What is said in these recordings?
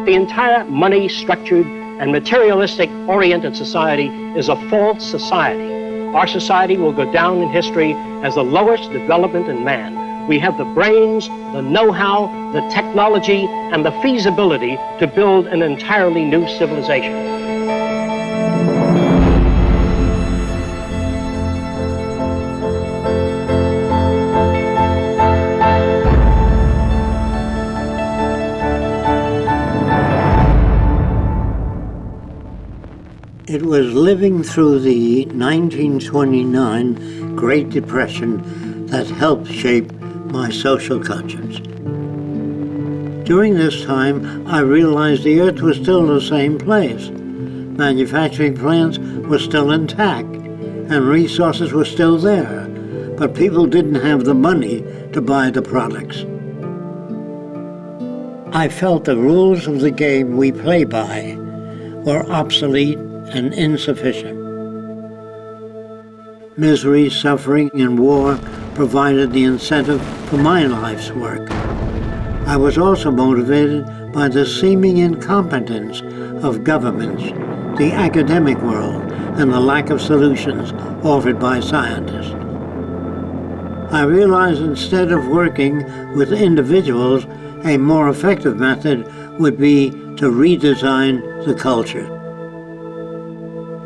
the entire money-structured and materialistic-oriented society is a false society. Our society will go down in history as the lowest development in man. We have the brains, the know-how, the technology, and the feasibility to build an entirely new civilization. It was living through the 1929 Great Depression that helped shape my social conscience. During this time, I realized the Earth was still the same place. Manufacturing plants were still intact, and resources were still there, but people didn't have the money to buy the products. I felt the rules of the game we play by were obsolete and insufficient. Misery, suffering, and war provided the incentive for my life's work. I was also motivated by the seeming incompetence of governments, the academic world, and the lack of solutions offered by scientists. I realized instead of working with individuals, a more effective method would be to redesign the culture.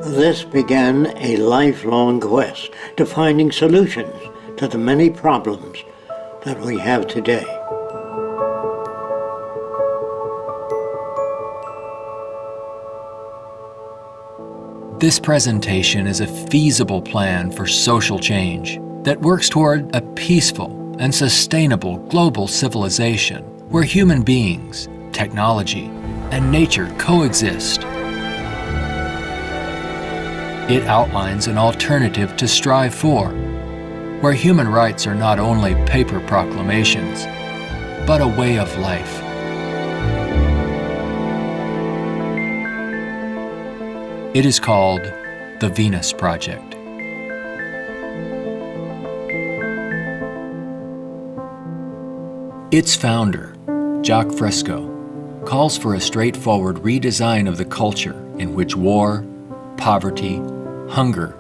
This began a lifelong quest to finding solutions to the many problems that we have today. This presentation is a feasible plan for social change that works toward a peaceful and sustainable global civilization where human beings, technology, and nature coexist. It outlines an alternative to strive for, where human rights are not only paper proclamations, but a way of life. It is called the Venus Project. Its founder, Jacque Fresco, calls for a straightforward redesign of the culture in which war, poverty, hunger,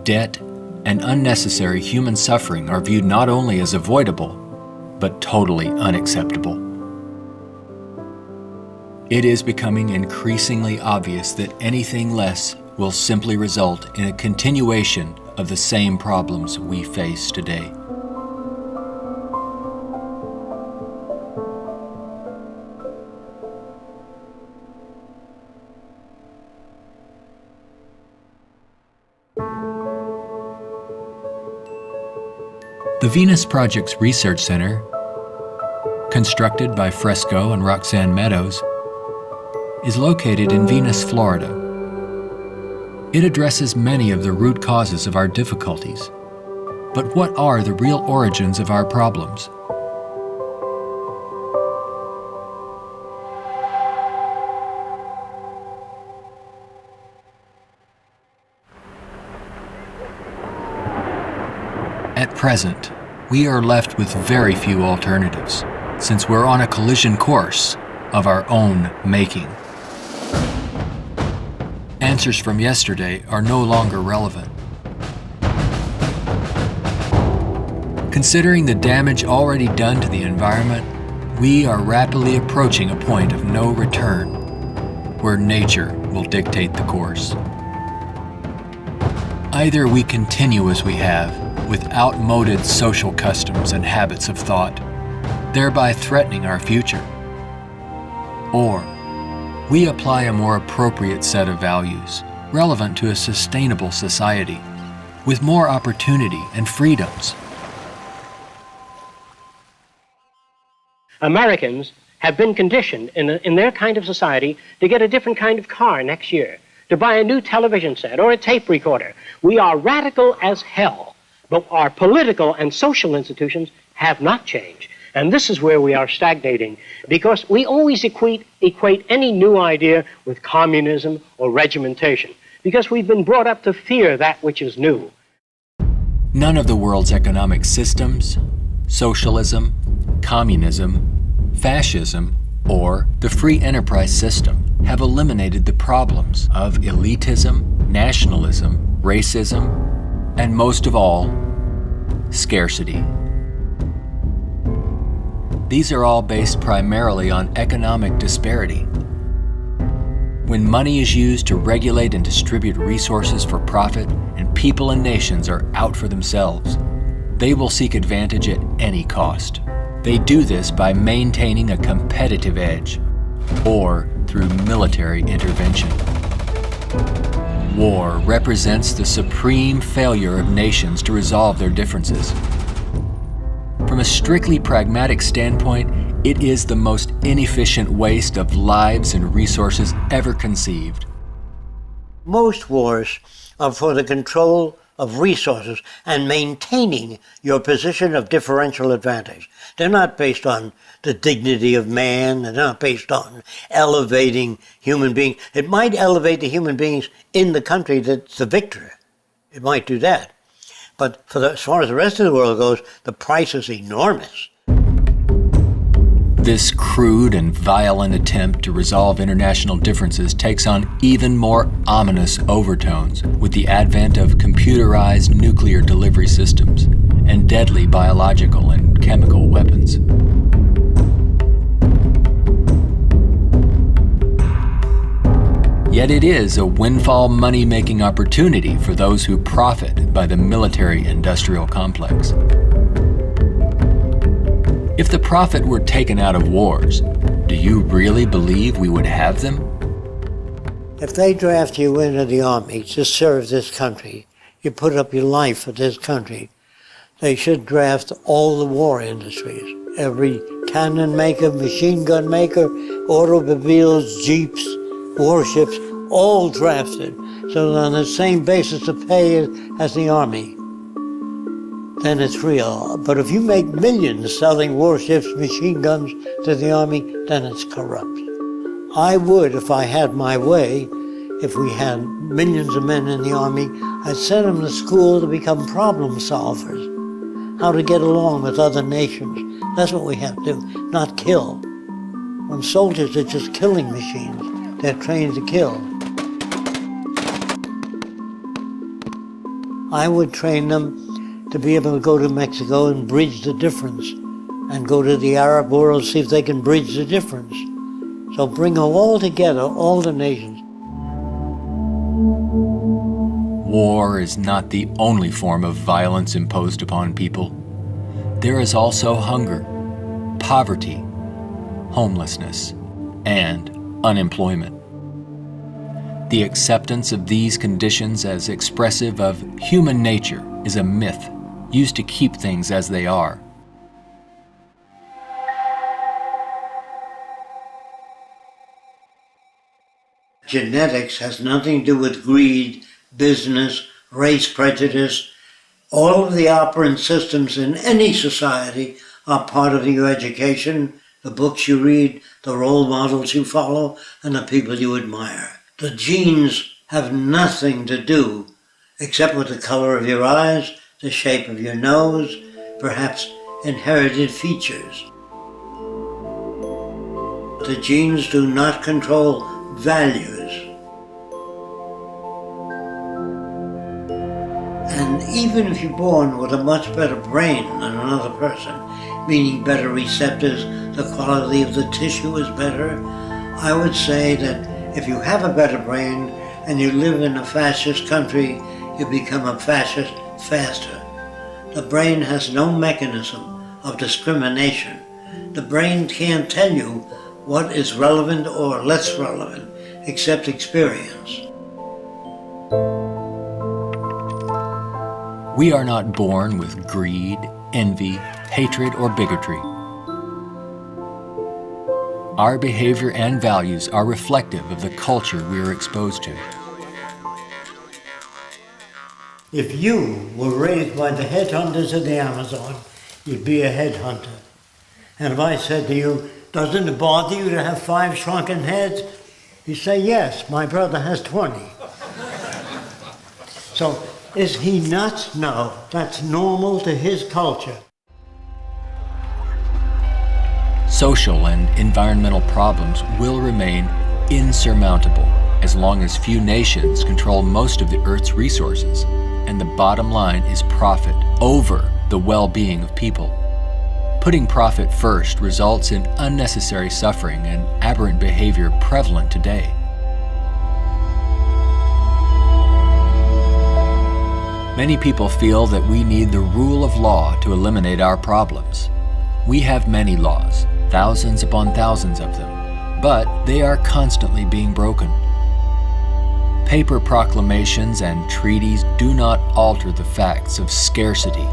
debt, and unnecessary human suffering are viewed not only as avoidable, but totally unacceptable. It is becoming increasingly obvious that anything less will simply result in a continuation of the same problems we face today. The Venus Project's Research Center, constructed by Fresco and Roxanne Meadows, is located in Venus, Florida. It addresses many of the root causes of our difficulties. But what are the real origins of our problems? At present, we are left with very few alternatives, since we're on a collision course of our own making. Answers from yesterday are no longer relevant. Considering the damage already done to the environment, we are rapidly approaching a point of no return, where nature will dictate the course. Either we continue as we have, with outmoded social customs and habits of thought, thereby threatening our future. Or we apply a more appropriate set of values, relevant to a sustainable society, with more opportunity and freedoms. Americans have been conditioned in their kind of society to get a different kind of car next year, to buy a new television set or a tape recorder. We are radical as hell. But our political and social institutions have not changed. And this is where we are stagnating, because we always equate any new idea with communism or regimentation, because we've been brought up to fear that which is new. None of the world's economic systems, socialism, communism, fascism, or the free enterprise system have eliminated the problems of elitism, nationalism, racism, and most of all, scarcity. These are all based primarily on economic disparity. When money is used to regulate and distribute resources for profit, and people and nations are out for themselves, they will seek advantage at any cost. They do this by maintaining a competitive edge, or through military intervention. War represents the supreme failure of nations to resolve their differences. From a strictly pragmatic standpoint, it is the most inefficient waste of lives and resources ever conceived. Most wars are for the control of resources and maintaining your position of differential advantage. They're not based on the dignity of man. They're not based on elevating human beings. It might elevate the human beings in the country that's the victor. It might do that. But as far as the rest of the world goes, the price is enormous. This crude and violent attempt to resolve international differences takes on even more ominous overtones with the advent of computerized nuclear delivery systems and deadly biological and chemical weapons. Yet it is a windfall money-making opportunity for those who profit by the military-industrial complex. If the profit were taken out of wars, do you really believe we would have them? If they draft you into the army to serve this country, you put up your life for this country, they should draft all the war industries. Every cannon maker, machine gun maker, automobiles, jeeps, warships, all drafted, so that on the same basis of pay as the army. Then it's real. But if you make millions selling warships, machine guns to the army, then it's corrupt. I would, if I had my way, if we had millions of men in the army, I'd send them to school to become problem solvers, how to get along with other nations. That's what we have to do, not kill. When soldiers are just killing machines, they're trained to kill. I would train them to be able to go to Mexico and bridge the difference, and go to the Arab world, see if they can bridge the difference. So bring them all together, all the nations. War is not the only form of violence imposed upon people. There is also hunger, poverty, homelessness, and unemployment. The acceptance of these conditions as expressive of human nature is a myth used to keep things as they are. Genetics has nothing to do with greed, business, race prejudice. All of the operant systems in any society are part of your education, the books you read, the role models you follow, and the people you admire. The genes have nothing to do except with the color of your eyes, the shape of your nose, perhaps inherited features. The genes do not control values. And even if you're born with a much better brain than another person, meaning better receptors, the quality of the tissue is better, I would say that if you have a better brain and you live in a fascist country, you become a fascist faster. The brain has no mechanism of discrimination. The brain can't tell you what is relevant or less relevant, except experience. We are not born with greed, envy, hatred, or bigotry. Our behavior and values are reflective of the culture we are exposed to. If you were raised by the headhunters of the Amazon, you'd be a headhunter. And if I said to you, doesn't it bother you to have 5 shrunken heads? You say, yes, my brother has 20. So, is he nuts? No, that's normal to his culture. social and environmental problems will remain insurmountable as long as few nations control most of the Earth's resources, and the bottom line is profit over the well-being of people. Putting profit first results in unnecessary suffering and aberrant behavior prevalent today. Many people feel that we need the rule of law to eliminate our problems. We have many laws, thousands upon thousands of them, but they are constantly being broken. Paper proclamations and treaties do not alter the facts of scarcity,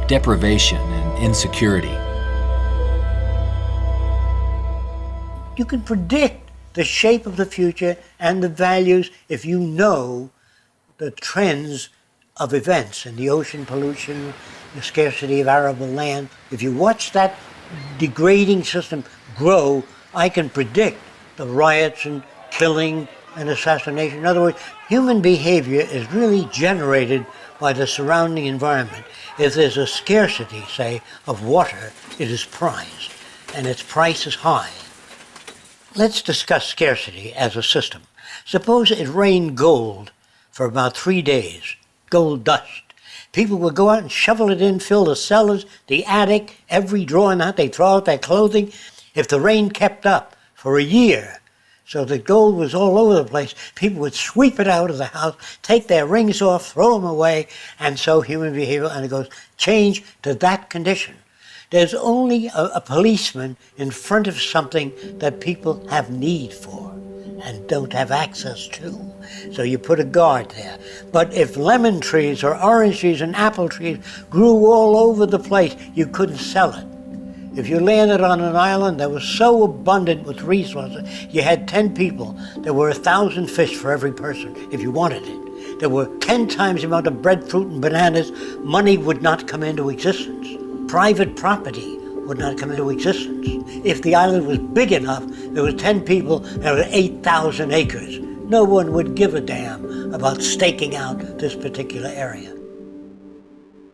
deprivation, and insecurity. You can predict the shape of the future and the values if you know the trends of events in the ocean pollution, the scarcity of arable land. If you watch that degrading system grow, I can predict the riots and killing and assassination. In other words, human behavior is really generated by the surrounding environment. If there's a scarcity, say, of water, it is prized, and its price is high. Let's discuss scarcity as a system. Suppose it rained gold for about 3 days, gold dust. People would go out and shovel it in, fill the cellars, the attic, every drawer in that. They throw out their clothing. If the rain kept up for a year, so the gold was all over the place, people would sweep it out of the house, take their rings off, throw them away, and so human behavior undergoes change to that condition. There's only a policeman in front of something that people have need for and don't have access to. So you put a guard there. But if lemon trees or orange trees and apple trees grew all over the place, you couldn't sell it. If you landed on an island that was so abundant with resources, you had 10 people, there were 1,000 fish for every person if you wanted it. There were 10 times the amount of breadfruit and bananas, money would not come into existence. Private property would not come into existence. If the island was big enough, there was 10 people, there were 8,000 acres. No one would give a damn about staking out this particular area.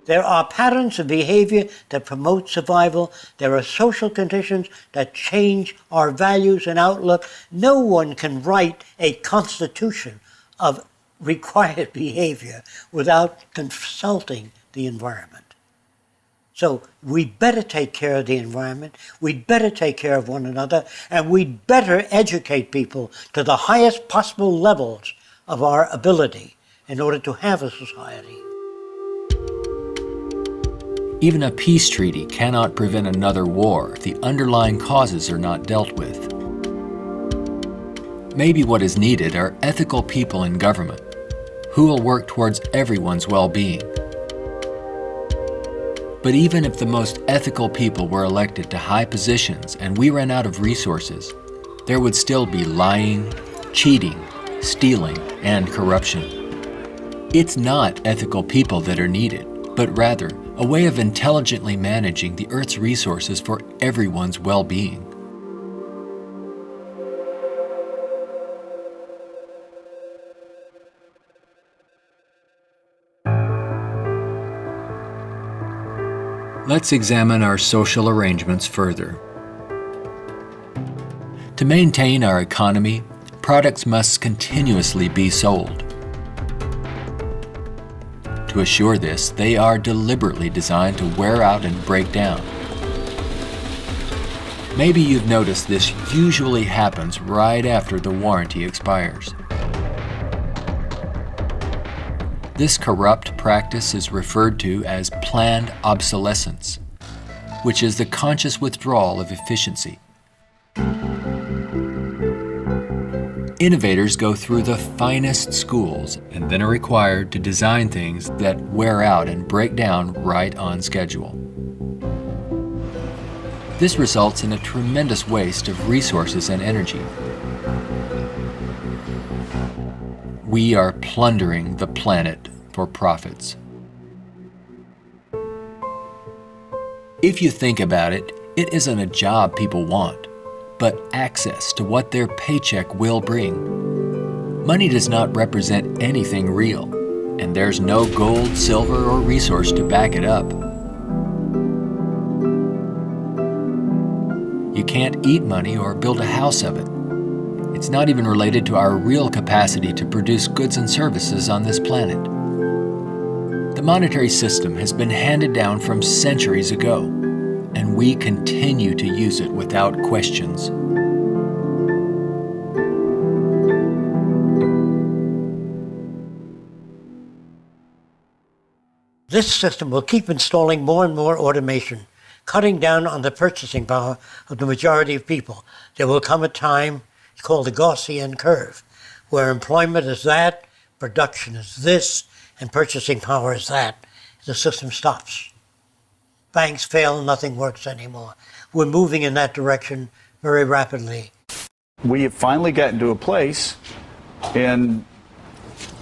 There are patterns of behavior that promote survival. There are social conditions that change our values and outlook. No one can write a constitution of required behavior without consulting the environment. So we'd better take care of the environment, we'd better take care of one another, and we'd better educate people to the highest possible levels of our ability in order to have a society. Even a peace treaty cannot prevent another war if the underlying causes are not dealt with. Maybe what is needed are ethical people in government who will work towards everyone's well-being. But even if the most ethical people were elected to high positions and we ran out of resources, there would still be lying, cheating, stealing, and corruption. It's not ethical people that are needed, but rather a way of intelligently managing the Earth's resources for everyone's well-being. Let's examine our social arrangements further. To maintain our economy, products must continuously be sold. To assure this, they are deliberately designed to wear out and break down. Maybe you've noticed this usually happens right after the warranty expires. This corrupt practice is referred to as planned obsolescence, which is the conscious withdrawal of efficiency. Innovators go through the finest schools and then are required to design things that wear out and break down right on schedule. This results in a tremendous waste of resources and energy. We are plundering the planet for profits. If you think about it, it isn't a job people want, but access to what their paycheck will bring. Money does not represent anything real, and there's no gold, silver, or resource to back it up. You you can't eat money or build a house of it. It's not even related to our real capacity to produce goods and services on this planet. The monetary system has been handed down from centuries ago, and we continue to use it without questions. This system will keep installing more and more automation, cutting down on the purchasing power of the majority of people. There will come a time, it's called the Gaussian curve, where employment is that, production is this, and purchasing power is that. The system stops. Banks fail, nothing works anymore. We're moving in that direction very rapidly. We have finally gotten to a place in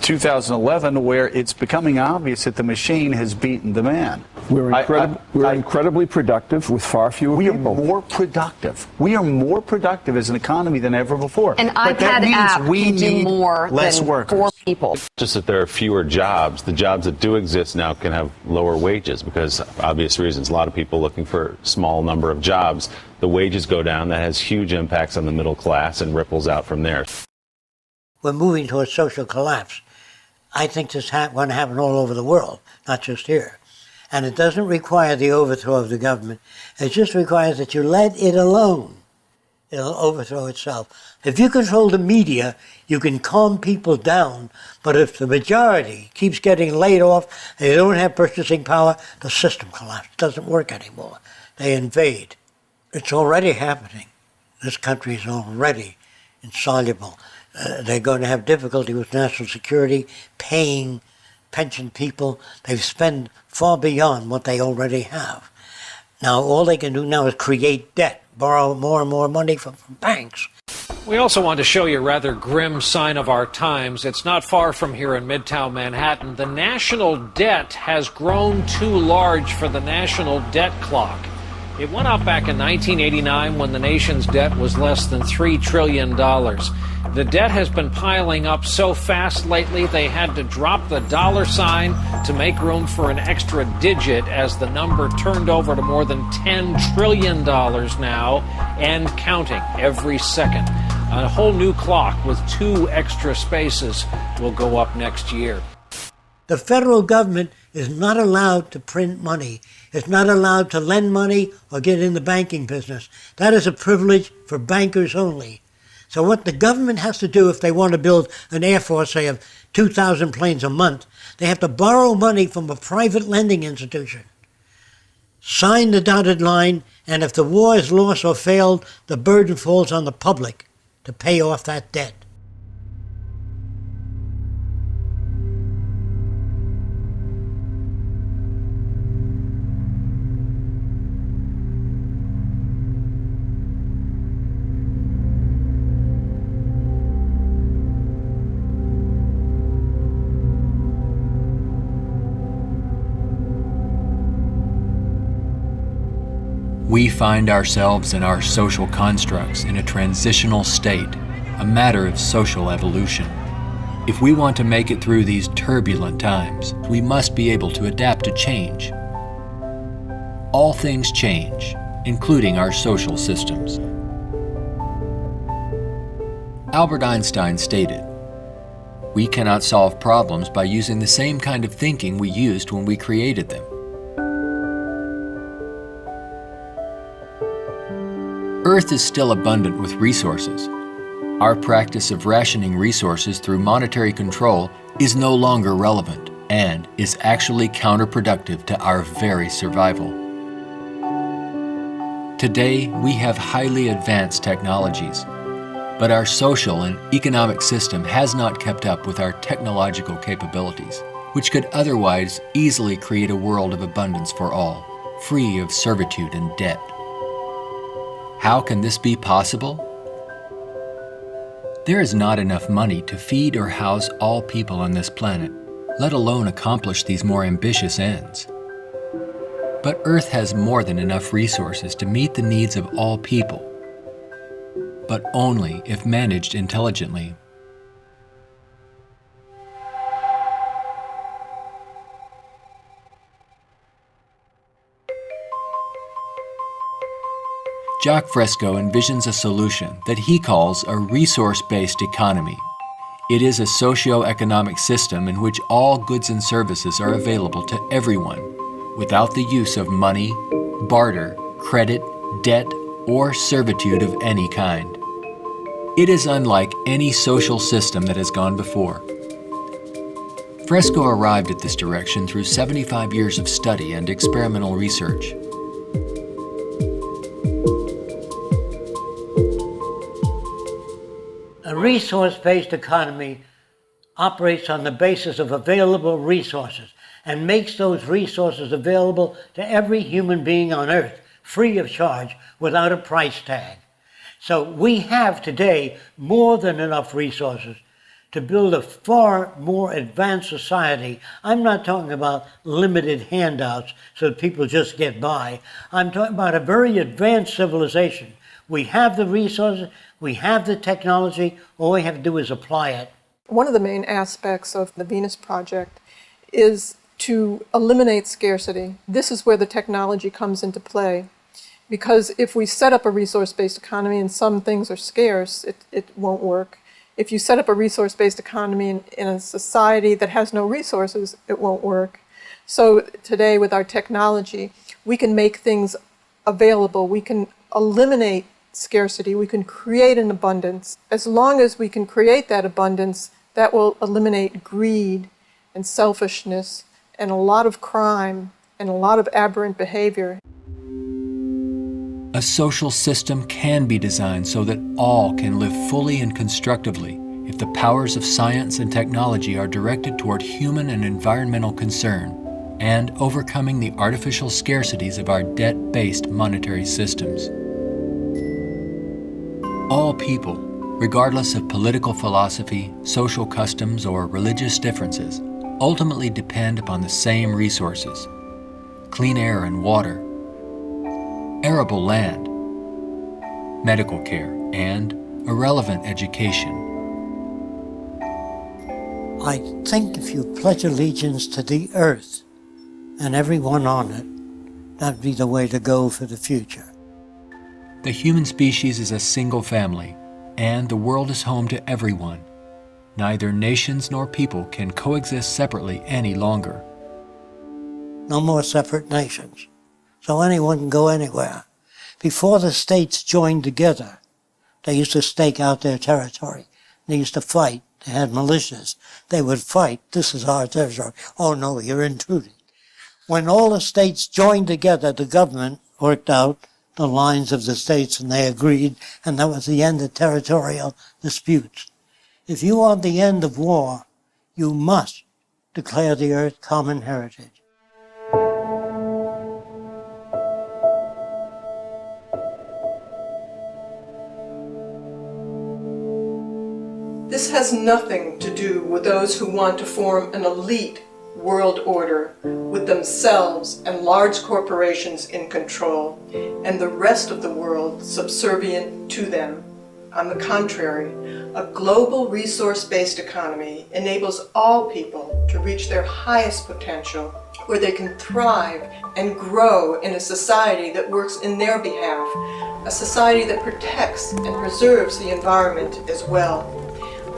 2011 where it's becoming obvious that the machine has beaten the man. We're incredibly productive with far fewer people. We are more productive. We are more productive as an economy than ever before. An iPad app can do more than workers. 4 people. Just that there are fewer jobs. The jobs that do exist now can have lower wages because of obvious reasons. A lot of people looking for a small number of jobs. The wages go down. That has huge impacts on the middle class and ripples out from there. We're moving towards social collapse. I think this is going to happen all over the world, not just here. And it doesn't require the overthrow of the government. It just requires that you let it alone. It'll overthrow itself. If you control the media, you can calm people down. But if the majority keeps getting laid off and they don't have purchasing power, the system collapses. It doesn't work anymore. They invade. It's already happening. This country is already insoluble. They're going to have difficulty with national security, paying pension people. They've spent far beyond what they already have. Now, all they can do now is create debt, borrow more and more money from banks. We also want to show you a rather grim sign of our times. It's not far from here in Midtown Manhattan. The national debt has grown too large for the national debt clock. It went up back in 1989 when the nation's debt was less than $3 trillion. The debt has been piling up so fast lately they had to drop the dollar sign to make room for an extra digit as the number turned over to more than $10 trillion now and counting every second. A whole new clock with 2 extra spaces will go up next year. The federal government is not allowed to print money. It's not allowed to lend money or get in the banking business. That is a privilege for bankers only. So what the government has to do if they want to build an air force, say, of 2,000 planes a month, they have to borrow money from a private lending institution, sign the dotted line, and if the war is lost or failed, the burden falls on the public to pay off that debt. We find ourselves and our social constructs in a transitional state, a matter of social evolution. If we want to make it through these turbulent times, we must be able to adapt to change. All things change, including our social systems. Albert Einstein stated, "We cannot solve problems by using the same kind of thinking we used when we created them." Earth is still abundant with resources. Our practice of rationing resources through monetary control is no longer relevant and is actually counterproductive to our very survival. Today, we have highly advanced technologies, but our social and economic system has not kept up with our technological capabilities, which could otherwise easily create a world of abundance for all, free of servitude and debt. How can this be possible? There is not enough money to feed or house all people on this planet, let alone accomplish these more ambitious ends. But Earth has more than enough resources to meet the needs of all people, but only if managed intelligently. Jacque Fresco envisions a solution that he calls a resource-based economy. It is a socio-economic system in which all goods and services are available to everyone without the use of money, barter, credit, debt, or servitude of any kind. It is unlike any social system that has gone before. Fresco arrived at this direction through 75 years of study and experimental research. A resource-based economy operates on the basis of available resources and makes those resources available to every human being on earth, free of charge, without a price tag. So we have today more than enough resources to build a far more advanced society. I'm not talking about limited handouts so that people just get by. I'm talking about a very advanced civilization. We have the resources, we have the technology, all we have to do is apply it. One of the main aspects of the Venus Project is to eliminate scarcity. This is where the technology comes into play. Because if we set up a resource-based economy and some things are scarce, it won't work. If you set up a resource-based economy in a society that has no resources, it won't work. So today with our technology, we can make things available. We can eliminate scarcity. We can create an abundance. As long as we can create that abundance, that will eliminate greed and selfishness and a lot of crime and a lot of aberrant behavior. A social system can be designed so that all can live fully and constructively if the powers of science and technology are directed toward human and environmental concern and overcoming the artificial scarcities of our debt-based monetary systems. All people, regardless of political philosophy, social customs, or religious differences, ultimately depend upon the same resources: clean air and water, arable land, medical care, and a relevant education. I think if you pledge allegiance to the earth and everyone on it, that'd be the way to go for the future. The human species is a single family, and the world is home to everyone. Neither nations nor people can coexist separately any longer. No more separate nations. So anyone can go anywhere. Before the states joined together, they used to stake out their territory. They used to fight. They had militias. They would fight. This is our territory. Oh no, you're intruding. When all the states joined together, the government worked out the lines of the states and they agreed, and that was the end of territorial disputes. If you want the end of war, you must declare the earth common heritage. This has nothing to do with those who want to form an elite world order with themselves and large corporations in control and the rest of the world subservient to them. On the contrary, a global resource-based economy enables all people to reach their highest potential, where they can thrive and grow in a society that works in their behalf, a society that protects and preserves the environment as well,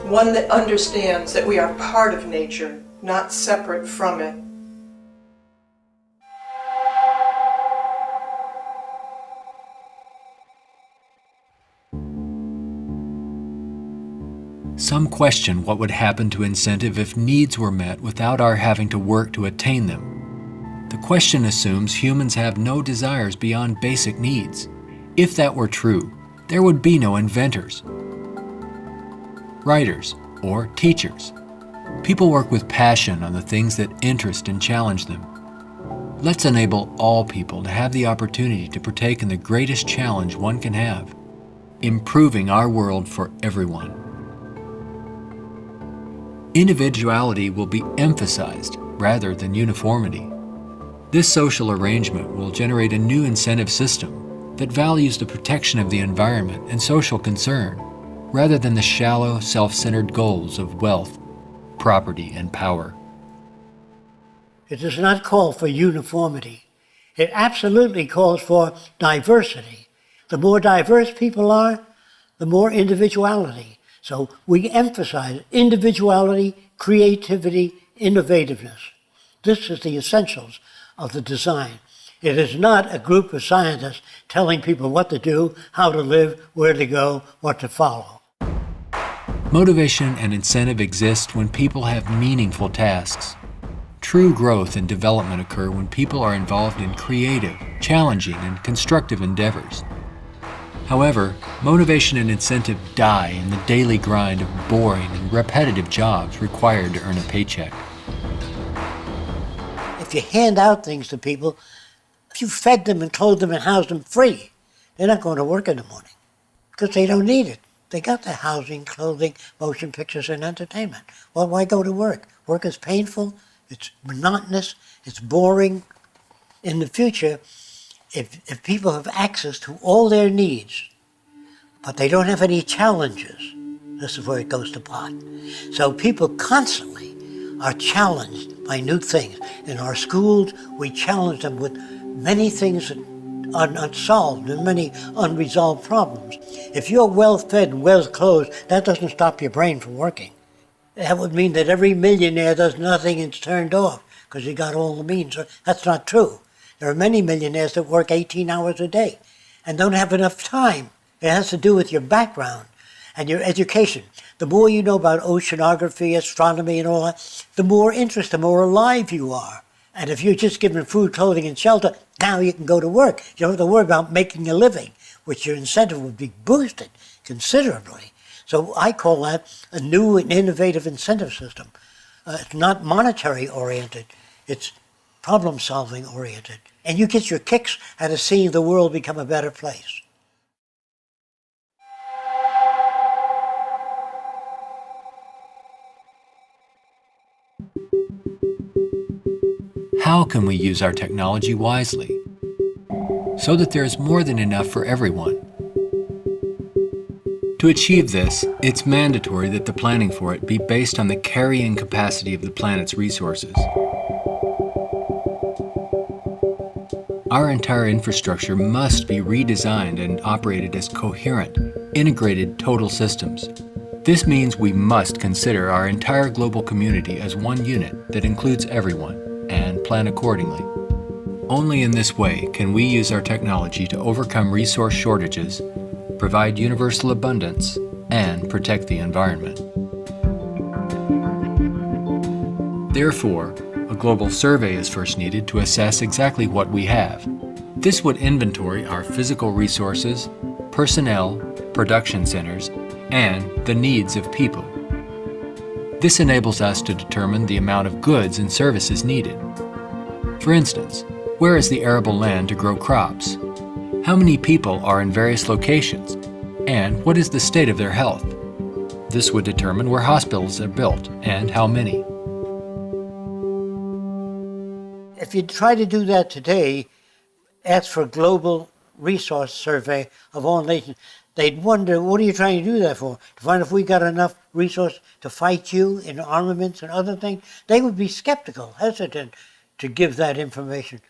one that understands that we are part of nature, not separate from it. Some question what would happen to incentive if needs were met without our having to work to attain them. The question assumes humans have no desires beyond basic needs. If that were true, there would be no inventors, writers, or teachers. People work with passion on the things that interest and challenge them. Let's enable all people to have the opportunity to partake in the greatest challenge one can have, improving our world for everyone. Individuality will be emphasized rather than uniformity. This social arrangement will generate a new incentive system that values the protection of the environment and social concern, rather than the shallow, self-centered goals of wealth, property, and power. It does not call for uniformity. It absolutely calls for diversity. The more diverse people are, the more individuality. So we emphasize individuality, creativity, innovativeness. This is the essentials of the design. It is not a group of scientists telling people what to do, how to live, where to go, what to follow. Motivation and incentive exist when people have meaningful tasks. True growth and development occur when people are involved in creative, challenging, and constructive endeavors. However, motivation and incentive die in the daily grind of boring and repetitive jobs required to earn a paycheck. If you hand out things to people, if you fed them and clothed them and housed them free, they're not going to work in the morning because they don't need it. They got the housing, clothing, motion pictures, and entertainment. Well, why go to work? Work is painful, it's monotonous, it's boring. In the future, if people have access to all their needs, but they don't have any challenges, this is where it goes to pot. So people constantly are challenged by new things. In our schools, we challenge them with many things that are unsolved and many unresolved problems. If you're well-fed and well-clothed, that doesn't stop your brain from working. That would mean that every millionaire does nothing and is turned off because he got all the means. That's not true. There are many millionaires that work 18 hours a day and don't have enough time. It has to do with your background and your education. The more you know about oceanography, astronomy, and all that, the more interest, the more alive you are. And if you're just given food, clothing, and shelter, now you can go to work. You don't have to worry about making a living, which your incentive would be boosted considerably. So I call that a new and innovative incentive system. It's not monetary oriented, it's problem solving oriented. And you get your kicks out of seeing the world become a better place. How can we use our technology wisely so that there is more than enough for everyone? To achieve this, it's mandatory that the planning for it be based on the carrying capacity of the planet's resources. Our entire infrastructure must be redesigned and operated as coherent, integrated total systems. This means we must consider our entire global community as one unit that includes everyone, and plan accordingly. Only in this way can we use our technology to overcome resource shortages, provide universal abundance, and protect the environment. Therefore, a global survey is first needed to assess exactly what we have. This would inventory our physical resources, personnel, production centers, and the needs of people. This enables us to determine the amount of goods and services needed. For instance, where is the arable land to grow crops? How many people are in various locations? And what is the state of their health? This would determine where hospitals are built and how many. If you try to do that today, ask for a global resource survey of all nations, they'd wonder, what are you trying to do that for? To find if we got enough resource to fight you in armaments and other things? They would be skeptical, hesitant to give that information.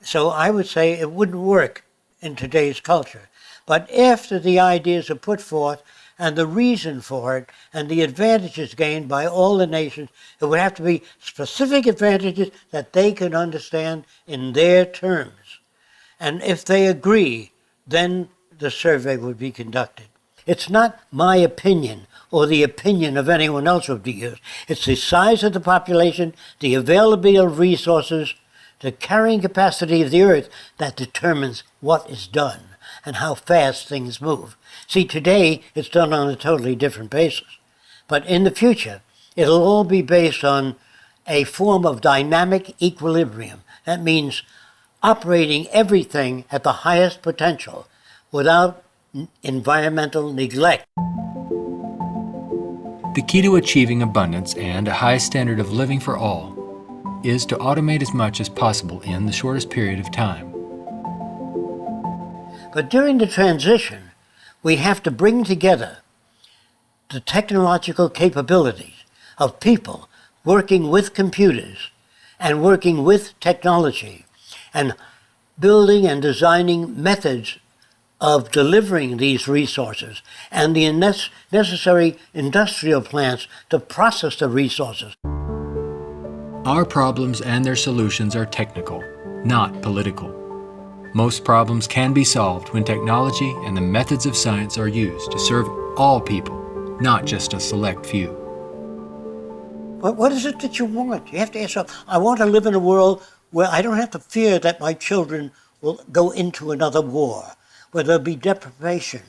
So I would say it wouldn't work in today's culture. But after the ideas are put forth and the reason for it and the advantages gained by all the nations, it would have to be specific advantages that they can understand in their terms. And if they agree, then the survey would be conducted. It's not my opinion or the opinion of anyone else would be used. It's the size of the population, the availability of resources, the carrying capacity of the earth that determines what is done and how fast things move. See, today it's done on a totally different basis. But in the future, it'll all be based on a form of dynamic equilibrium. That means operating everything at the highest potential without environmental neglect. The key to achieving abundance and a high standard of living for all is to automate as much as possible in the shortest period of time. But during the transition, we have to bring together the technological capabilities of people working with computers and working with technology and building and designing methods of delivering these resources and the necessary industrial plants to process the resources. Our problems and their solutions are technical, not political. Most problems can be solved when technology and the methods of science are used to serve all people, not just a select few. But what is it that you want? You have to ask yourself, I want to live in a world where I don't have to fear that my children will go into another war, where there'll be deprivation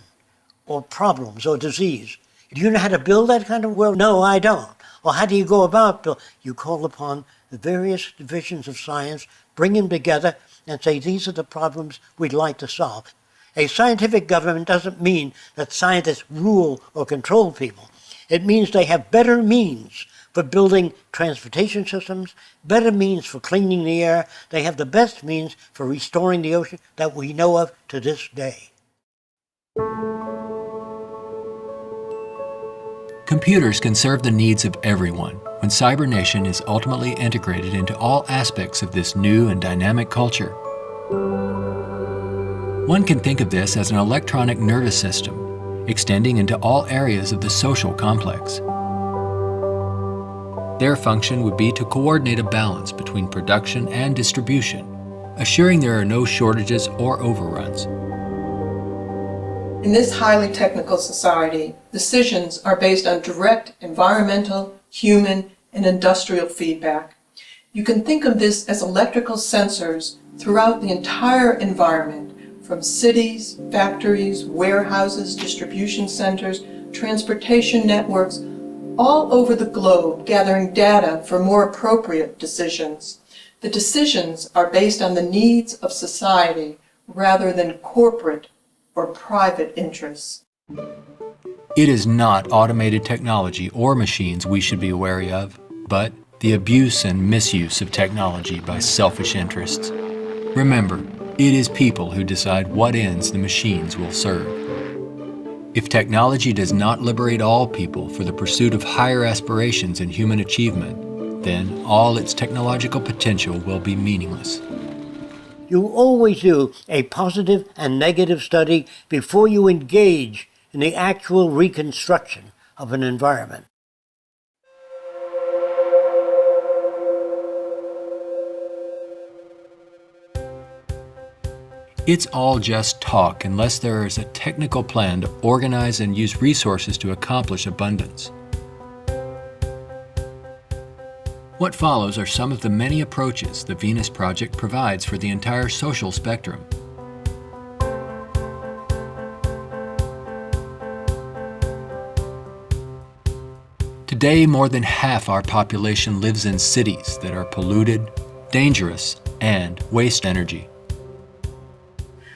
or problems or disease. Do you know how to build that kind of world? No, I don't. Well, how do you go about building? You call upon the various divisions of science, bring them together, and say, these are the problems we'd like to solve. A scientific government doesn't mean that scientists rule or control people. It means they have better means for building transportation systems, better means for cleaning the air. They have the best means for restoring the ocean that we know of to this day. Computers can serve the needs of everyone when Cybernation is ultimately integrated into all aspects of this new and dynamic culture. One can think of this as an electronic nervous system, extending into all areas of the social complex. Their function would be to coordinate a balance between production and distribution, assuring there are no shortages or overruns. In this highly technical society, decisions are based on direct environmental, human, and industrial feedback. You can think of this as electrical sensors throughout the entire environment, from cities, factories, warehouses, distribution centers, transportation networks, all over the globe, gathering data for more appropriate decisions. The decisions are based on the needs of society rather than corporate or private interests. It is not automated technology or machines we should be wary of, but the abuse and misuse of technology by selfish interests. Remember, it is people who decide what ends the machines will serve. If technology does not liberate all people for the pursuit of higher aspirations and human achievement, then all its technological potential will be meaningless. You always do a positive and negative study before you engage in the actual reconstruction of an environment. It's all just talk unless there is a technical plan to organize and use resources to accomplish abundance. What follows are some of the many approaches the Venus Project provides for the entire social spectrum. Today, more than half our population lives in cities that are polluted, dangerous, and waste energy.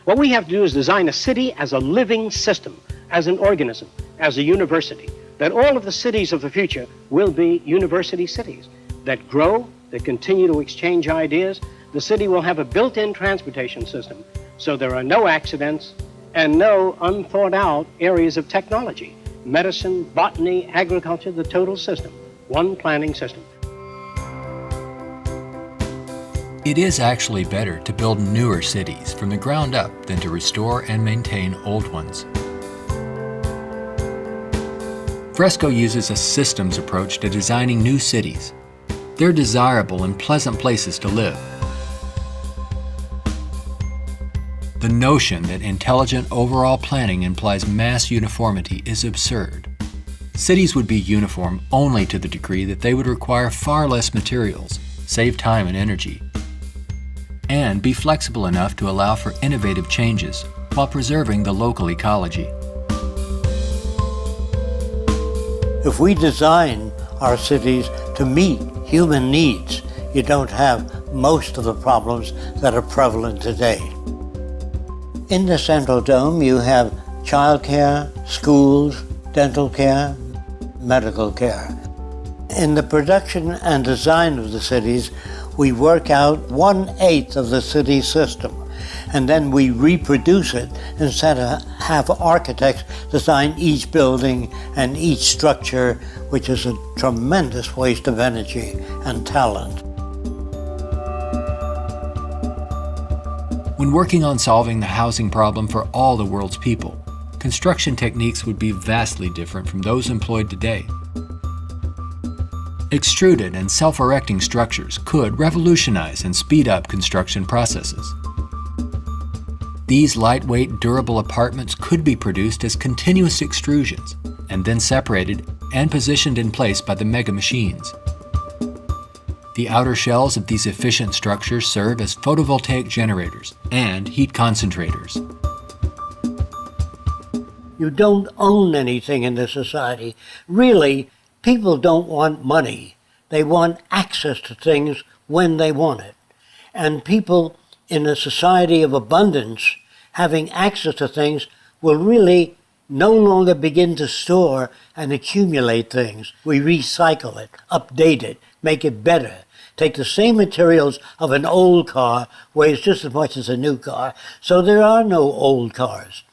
What we have to do is design a city as a living system, as an organism, as a university, that all of the cities of the future will be university cities that grow, that continue to exchange ideas. The city will have a built-in transportation system, so there are no accidents and no unthought out areas of technology. Medicine, botany, agriculture, the total system, one planning system. It is actually better to build newer cities from the ground up than to restore and maintain old ones. Fresco uses a systems approach to designing new cities. They're desirable and pleasant places to live. The notion that intelligent overall planning implies mass uniformity is absurd. Cities would be uniform only to the degree that they would require far less materials, save time and energy, and be flexible enough to allow for innovative changes while preserving the local ecology. If we design our cities to meet human needs, you don't have most of the problems that are prevalent today. In the Central Dome, you have childcare, schools, dental care, medical care. In the production and design of the cities, we work out 1/8 of the city system, and then we reproduce it instead of have architects design each building and each structure, which is a tremendous waste of energy and talent. When working on solving the housing problem for all the world's people, construction techniques would be vastly different from those employed today. Extruded and self-erecting structures could revolutionize and speed up construction processes. These lightweight, durable apartments could be produced as continuous extrusions and then separated and positioned in place by the mega machines. The outer shells of these efficient structures serve as photovoltaic generators and heat concentrators. You don't own anything in this society. Really, people don't want money. They want access to things when they want it. And people in a society of abundance, having access to things, will really no longer begin to store and accumulate things. We recycle it, update it, make it better. Take the same materials of an old car, weighs just as much as a new car, so there are no old cars.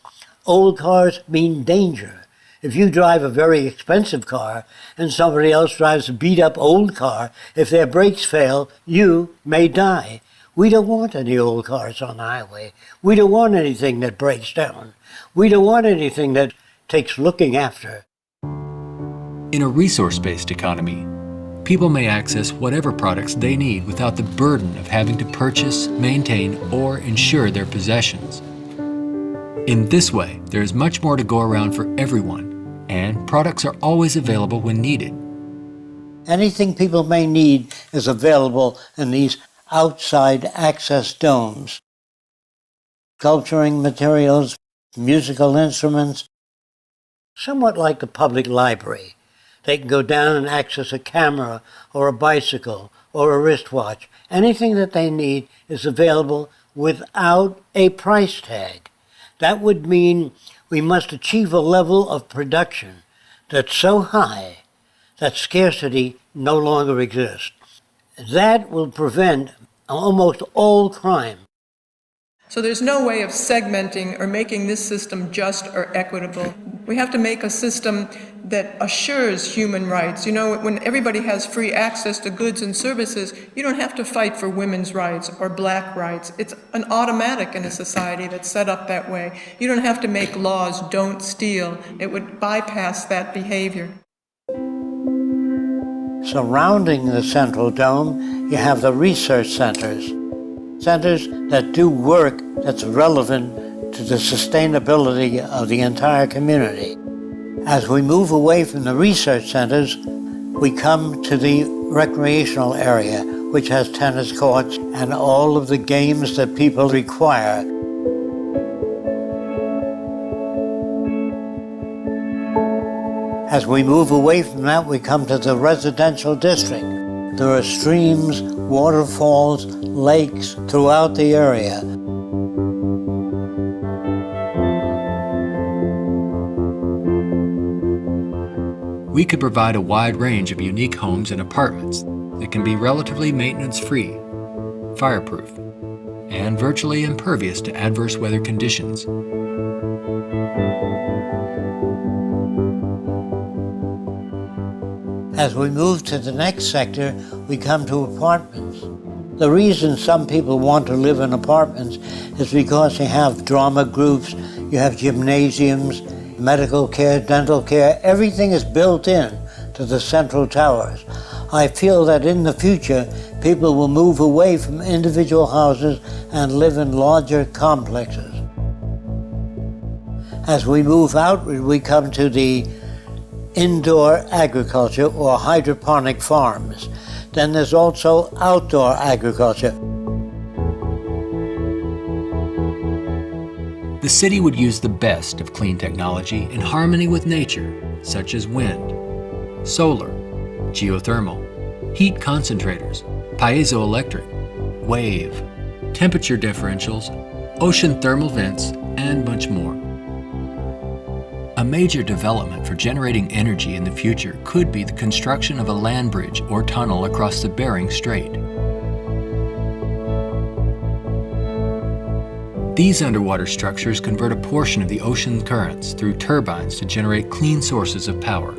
Old cars mean danger. If you drive a very expensive car and somebody else drives a beat-up old car, if their brakes fail, you may die. We don't want any old cars on the highway. We don't want anything that breaks down. We don't want anything that takes looking after. In a resource-based economy, people may access whatever products they need without the burden of having to purchase, maintain, or insure their possessions. In this way, there is much more to go around for everyone, and products are always available when needed. Anything people may need is available in these outside access domes. Sculpturing materials, musical instruments, somewhat like the public library. They can go down and access a camera or a bicycle or a wristwatch. Anything that they need is available without a price tag. That would mean we must achieve a level of production that's so high that scarcity no longer exists. That will prevent almost all crime. So there's no way of segmenting or making this system just or equitable. We have to make a system that assures human rights. You know, when everybody has free access to goods and services, you don't have to fight for women's rights or black rights. It's an automatic in a society that's set up that way. You don't have to make laws, don't steal. It would bypass that behavior. Surrounding the central dome, you have the research centers. Centers that do work that's relevant to the sustainability of the entire community. As we move away from the research centers, we come to the recreational area, which has tennis courts and all of the games that people require. As we move away from that, we come to the residential district. There are streams, waterfalls, lakes throughout the area. We could provide a wide range of unique homes and apartments that can be relatively maintenance-free, fireproof, and virtually impervious to adverse weather conditions. As we move to the next sector, we come to apartments. The reason some people want to live in apartments is because you have drama groups, you have gymnasiums, medical care, dental care, everything is built in to the central towers. I feel that in the future, people will move away from individual houses and live in larger complexes. As we move outward, we come to the indoor agriculture or hydroponic farms. Then there's also outdoor agriculture. The city would use the best of clean technology in harmony with nature, such as wind, solar, geothermal, heat concentrators, piezoelectric, wave, temperature differentials, ocean thermal vents, and much more. A major development for generating energy in the future could be the construction of a land bridge or tunnel across the Bering Strait. These underwater structures convert a portion of the ocean currents through turbines to generate clean sources of power.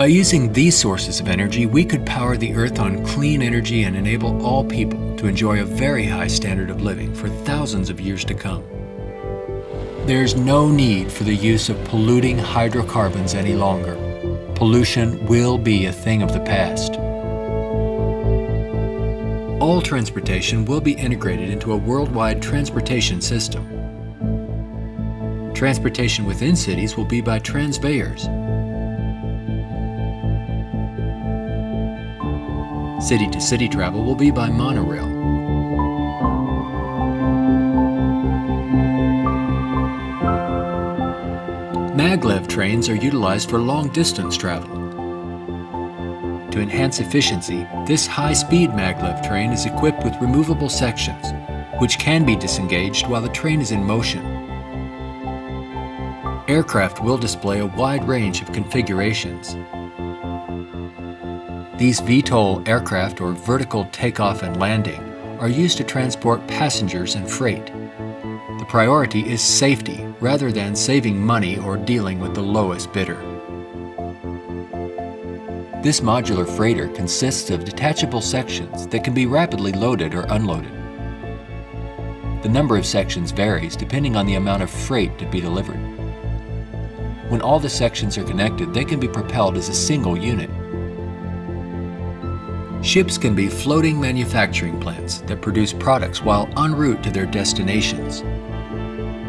By using these sources of energy, we could power the Earth on clean energy and enable all people to enjoy a very high standard of living for thousands of years to come. There's no need for the use of polluting hydrocarbons any longer. Pollution will be a thing of the past. All transportation will be integrated into a worldwide transportation system. Transportation within cities will be by transveyors. City-to-city travel will be by monorail. Maglev trains are utilized for long-distance travel. To enhance efficiency, this high-speed maglev train is equipped with removable sections, which can be disengaged while the train is in motion. Aircraft will display a wide range of configurations. These VTOL aircraft, or vertical takeoff and landing, are used to transport passengers and freight. The priority is safety rather than saving money or dealing with the lowest bidder. This modular freighter consists of detachable sections that can be rapidly loaded or unloaded. The number of sections varies depending on the amount of freight to be delivered. When all the sections are connected, they can be propelled as a single unit. Ships can be floating manufacturing plants that produce products while en route to their destinations.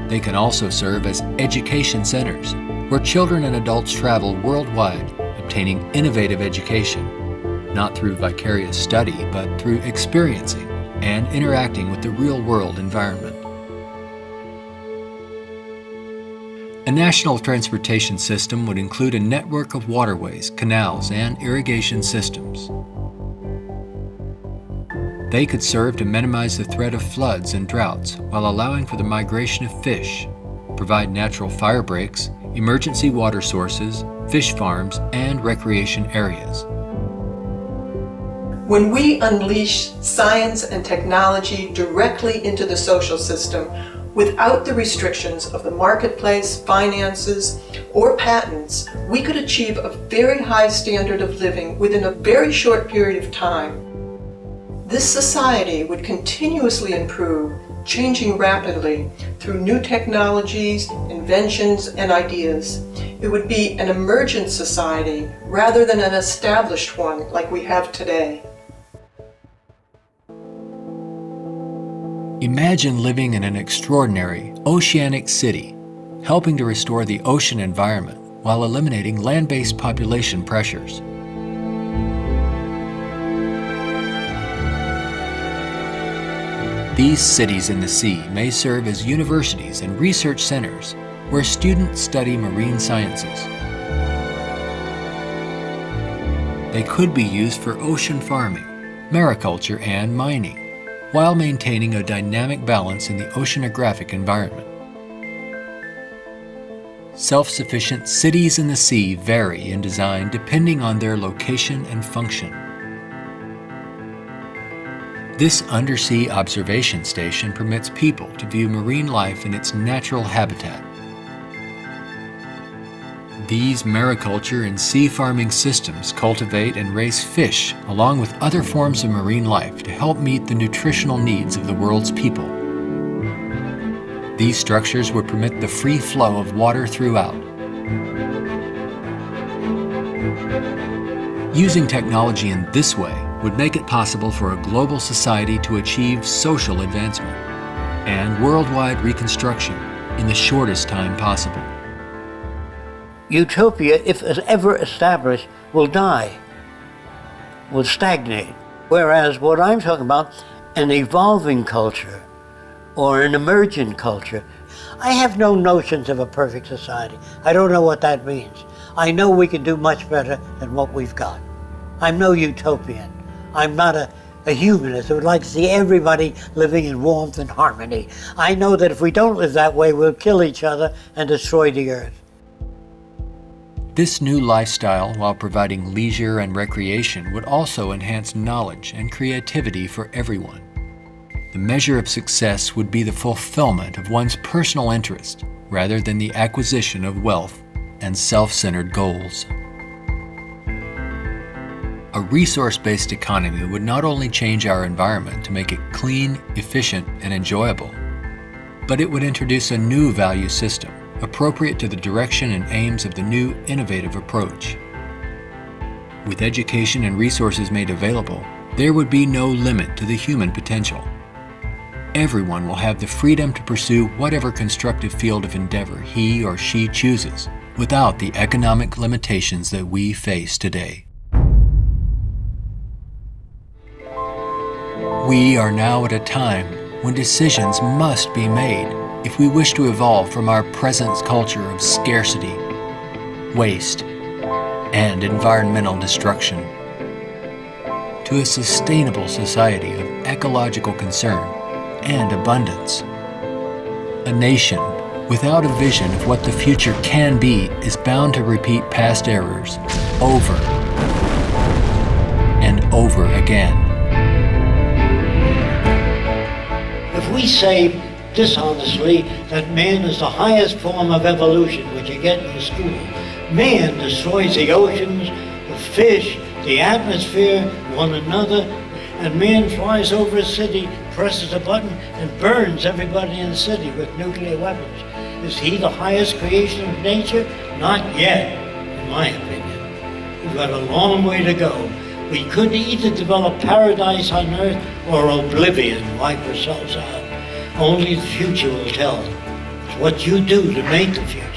They can also serve as education centers, where children and adults travel worldwide, obtaining innovative education, not through vicarious study, but through experiencing and interacting with the real-world environment. A national transportation system would include a network of waterways, canals, and irrigation systems. They could serve to minimize the threat of floods and droughts while allowing for the migration of fish, provide natural fire breaks, emergency water sources, fish farms, and recreation areas. When we unleash science and technology directly into the social system without the restrictions of the marketplace, finances, or patents, we could achieve a very high standard of living within a very short period of time. This society would continuously improve, changing rapidly through new technologies, inventions, and ideas. It would be an emergent society rather than an established one like we have today. Imagine living in an extraordinary oceanic city, helping to restore the ocean environment while eliminating land-based population pressures. These cities in the sea may serve as universities and research centers where students study marine sciences. They could be used for ocean farming, mariculture, and mining, while maintaining a dynamic balance in the oceanographic environment. Self-sufficient cities in the sea vary in design depending on their location and function. This undersea observation station permits people to view marine life in its natural habitat. These mariculture and sea farming systems cultivate and raise fish along with other forms of marine life to help meet the nutritional needs of the world's people. These structures would permit the free flow of water throughout. Using technology in this way would make it possible for a global society to achieve social advancement and worldwide reconstruction in the shortest time possible. Utopia, if ever established, will die, will stagnate. Whereas what I'm talking about, an evolving culture or an emergent culture, I have no notions of a perfect society. I don't know what that means. I know we can do much better than what we've got. I'm no utopian. I'm not a humanist who would like to see everybody living in warmth and harmony. I know that if we don't live that way, we'll kill each other and destroy the earth. This new lifestyle, while providing leisure and recreation, would also enhance knowledge and creativity for everyone. The measure of success would be the fulfillment of one's personal interest, rather than the acquisition of wealth and self-centered goals. A resource-based economy would not only change our environment to make it clean, efficient, and enjoyable, but it would introduce a new value system appropriate to the direction and aims of the new innovative approach. With education and resources made available, there would be no limit to the human potential. Everyone will have the freedom to pursue whatever constructive field of endeavor he or she chooses, without the economic limitations that we face today. We are now at a time when decisions must be made if we wish to evolve from our present culture of scarcity, waste, and environmental destruction to a sustainable society of ecological concern and abundance. A nation without a vision of what the future can be is bound to repeat past errors over and over again. If we say dishonestly that man is the highest form of evolution which you get in school, man destroys the oceans, the fish, the atmosphere, one another, and man flies over a city, presses a button, and burns everybody in the city with nuclear weapons. Is he the highest creation of nature? Not yet, in my opinion. We've got a long way to go. We could either develop paradise on earth or oblivion, wipe ourselves out. Only the future will tell. It's what you do to make the future.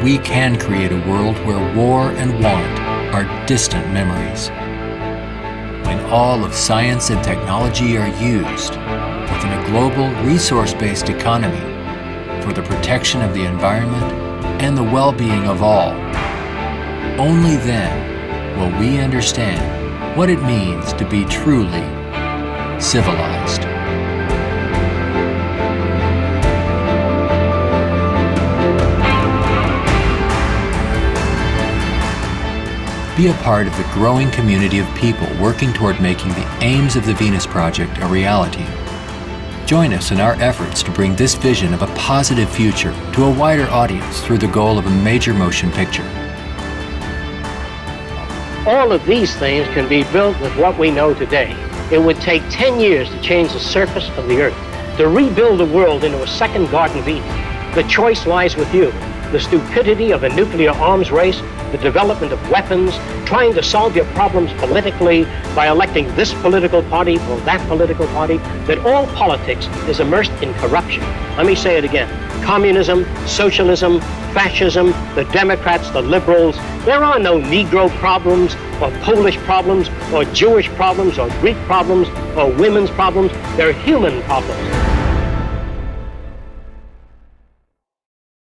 We can create a world where war and want are distant memories. When all of science and technology are used within a global resource-based economy for the protection of the environment and the well-being of all, only then will we understand what it means to be truly civilized. Be a part of the growing community of people working toward making the aims of the Venus Project a reality. Join us in our efforts to bring this vision of a positive future to a wider audience through the goal of a major motion picture. All of these things can be built with what we know today. It would take 10 years to change the surface of the earth, to rebuild the world into a second Garden of Eden. The choice lies with you. The stupidity of a nuclear arms race, the development of weapons, trying to solve your problems politically by electing this political party or that political party, that all politics is immersed in corruption. Let me say it again. Communism, socialism, fascism, the Democrats, the liberals, there are no Negro problems or Polish problems or Jewish problems or Greek problems or women's problems. They're human problems.